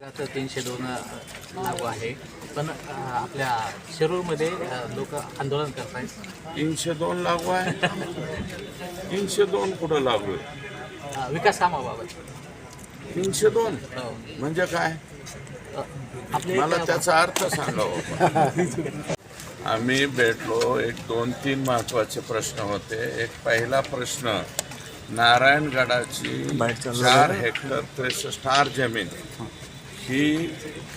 आता 302 लागू आहे, पण आपल्या शिरूरमध्ये लोक आंदोलन करत आहेत. 302 लागू आहे. 302 कुठं लागू आहे? विकास कामाबाबत 302 हो. म्हणजे काय? आपले मला त्याचा अर्थ सांगावं. आम्ही भेटलो, एक 2-3 महत्त्वाचे प्रश्न होते. एक पहिला प्रश्न, नारायणगडाची 4 हेक्टर 63 जमीन ही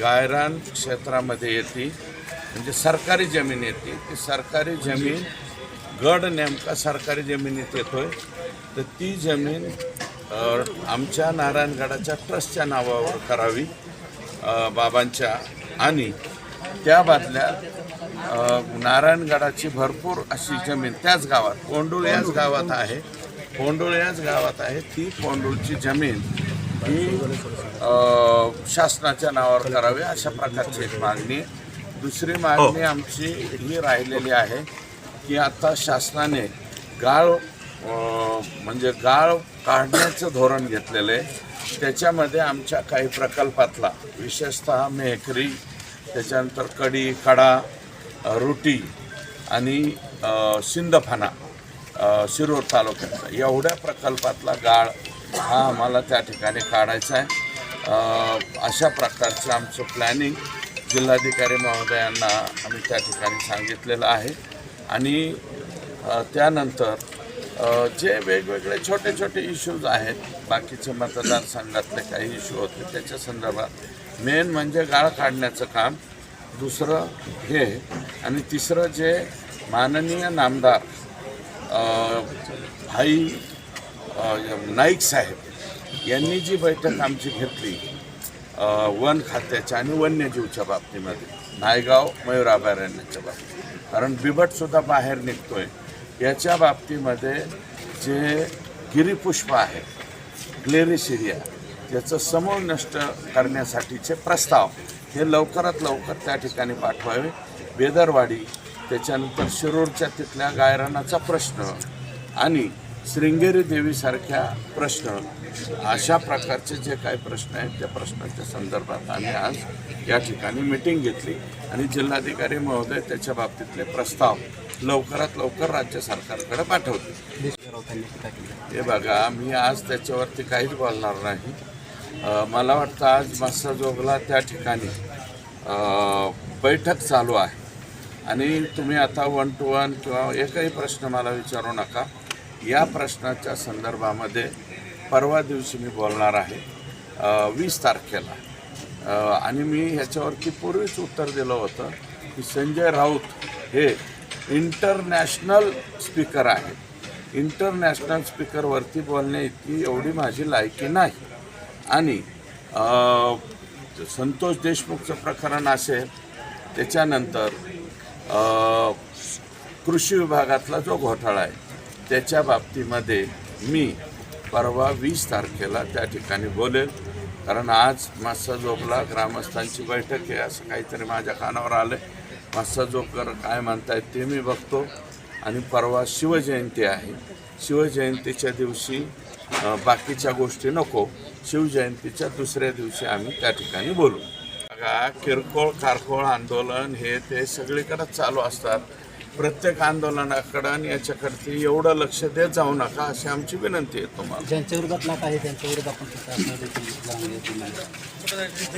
गायरान क्षेत्रामध्ये येते, म्हणजे सरकारी जमीन येते. ती सरकारी जमीन गड नेमका सरकारी जमिनीत येतोय, तर ती जमीन आमच्या नारायणगडाच्या ट्रस्टच्या नावावर करावी बाबांच्या, आणि त्या बदल्यात नारायणगडाची भरपूर अशी जमीन त्याच गावात, कोंडूळ याच गावात आहे, कोंडूळ याच गावात आहे, ती कोंडूळची जमीन ही शासनाच्या नावावर करावी, अशा प्रकारची एक मागणी आहे. दुसरी मागणी आमची ही राहिलेली आहे की आता शासनाने गाळ म्हणजे गाळ काढण्याचं धोरण घेतलेलं आहे. त्याच्यामध्ये आमच्या काही प्रकल्पातला, विशेषतः मेहकरी, त्याच्यानंतर कडी, कडा, रुटी आणि सिंदफाना शिरूर तालुक्याचा, एवढ्या प्रकल्पातला गाळ हा आम्हाला त्या ठिकाणी काढायचा आहे. अशा प्रकारचं आमचं प्लॅनिंग जिल्हाधिकारी महोदयांना आम्ही त्या ठिकाणी सांगितलेलं आहे. आणि त्यानंतर जे वेगवेगळे छोटे छोटे इश्यूज आहेत, बाकीचे मतदारसंघातले काही इश्यू होते त्याच्या संदर्भात, मेन म्हणजे गाळ काढण्याचं काम, दुसरं हे, आणि तिसरं जे माननीय नामदार भाई नाईक साहेब यांनी जी बैठक आमची घेतली वन खात्याच्या आणि वन्यजीवच्या बाबतीमध्ये, नायगाव मयूर अभयारण्याच्या बाबतीत, कारण बिबटसुद्धा बाहेर निघतोय, याच्या बाबतीमध्ये जे गिरीपुष्प आहे ग्लेरिसिरिया, त्याचं समूळ नष्ट करण्यासाठीचे प्रस्ताव हे लवकरात लवकर त्या ठिकाणी पाठवावे. बेदरवाडी, त्याच्यानंतर शिरूरच्या तिथल्या गायरानाचा प्रश्न आणि श्रृंगेरी देवीसारख्या प्रश्न, अशा प्रकारचे जे काही प्रश्न आहेत त्या प्रश्नाच्या संदर्भात आम्ही आज या ठिकाणी मीटिंग घेतली आणि जिल्हाधिकारी महोदय त्याच्या बाबतीतले प्रस्ताव लवकरात लवकर राज्य सरकारकडे पाठवते. हे बघा, मी आज त्याच्यावरती काहीच बोलणार नाही. मला वाटतं आज मस्साजोगला त्या ठिकाणी बैठक चालू आहे आणि तुम्ही आता 1 to 1 किंवा एकही प्रश्न मला विचारू नका. या प्रश्नाच्या संदर्भामध्ये परवा दिवशी मी बोलणार आहे 20 तारखेला, आणि मी ह्याच्यावरती पूर्वीच उत्तर दिलं होतं की संजय राऊत हे इंटरनॅशनल स्पीकर आहेत. इंटरनॅशनल स्पीकरवरती बोलण्या इतकी एवढी माझी लायकी नाही. आणि संतोष देशमुखचं प्रकरण असेल, त्याच्यानंतर कृषी विभागातला जो घोटाळा आहे त्याच्या बाबतीमध्ये मी परवा 20 तारखेला त्या ठिकाणी बोलेल. कारण आज मस्साजोगला ग्रामस्थांची बैठक आहे असं काहीतरी माझ्या कानावर आलं आहे. मस्साजोगकर काय म्हणतायत ते मी बघतो. आणि परवा शिवजयंती आहे, शिवजयंतीच्या दिवशी बाकीच्या गोष्टी नको, शिवजयंतीच्या दुसऱ्या दिवशी आम्ही त्या ठिकाणी बोलू. बघा, किरकोळ कारकोळ आंदोलन हे ते सगळीकडे चालू असतात. प्रत्येक आंदोलनाकडं आणि याच्याकडे एवढं लक्ष देत जाऊ नका, अशी आमची विनंती आहे तुम्हाला. ज्यांच्या विरोधात नाका आहे त्यांच्या विरोधात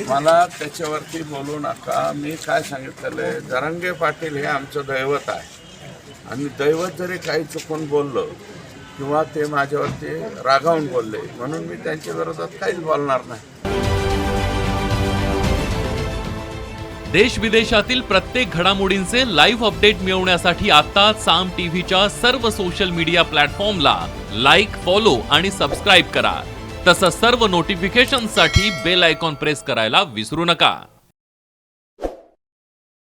मला त्याच्यावरती बोलू नका. मी काय सांगितलेलं आहे, जरांगे पाटील हे आमचं दैवत आहे, आणि दैवत जरी काही चुकून बोललं किंवा ते माझ्यावरती रागावून बोलले म्हणून मी त्यांच्या विरोधात काहीच बोलणार नाही. देश विदेशातील प्रत्येक घडामोडींचे लाईव्ह अपडेट मिळवण्यासाठी आता साम टीव्हीच्या सर्व सोशल मीडिया प्लॅटफॉर्मला लाईक, फॉलो आणि सबस्क्राईब करा. तसंच सर्व नोटिफिकेशनसाठी बेल आयकॉन प्रेस करायला विसरू नका.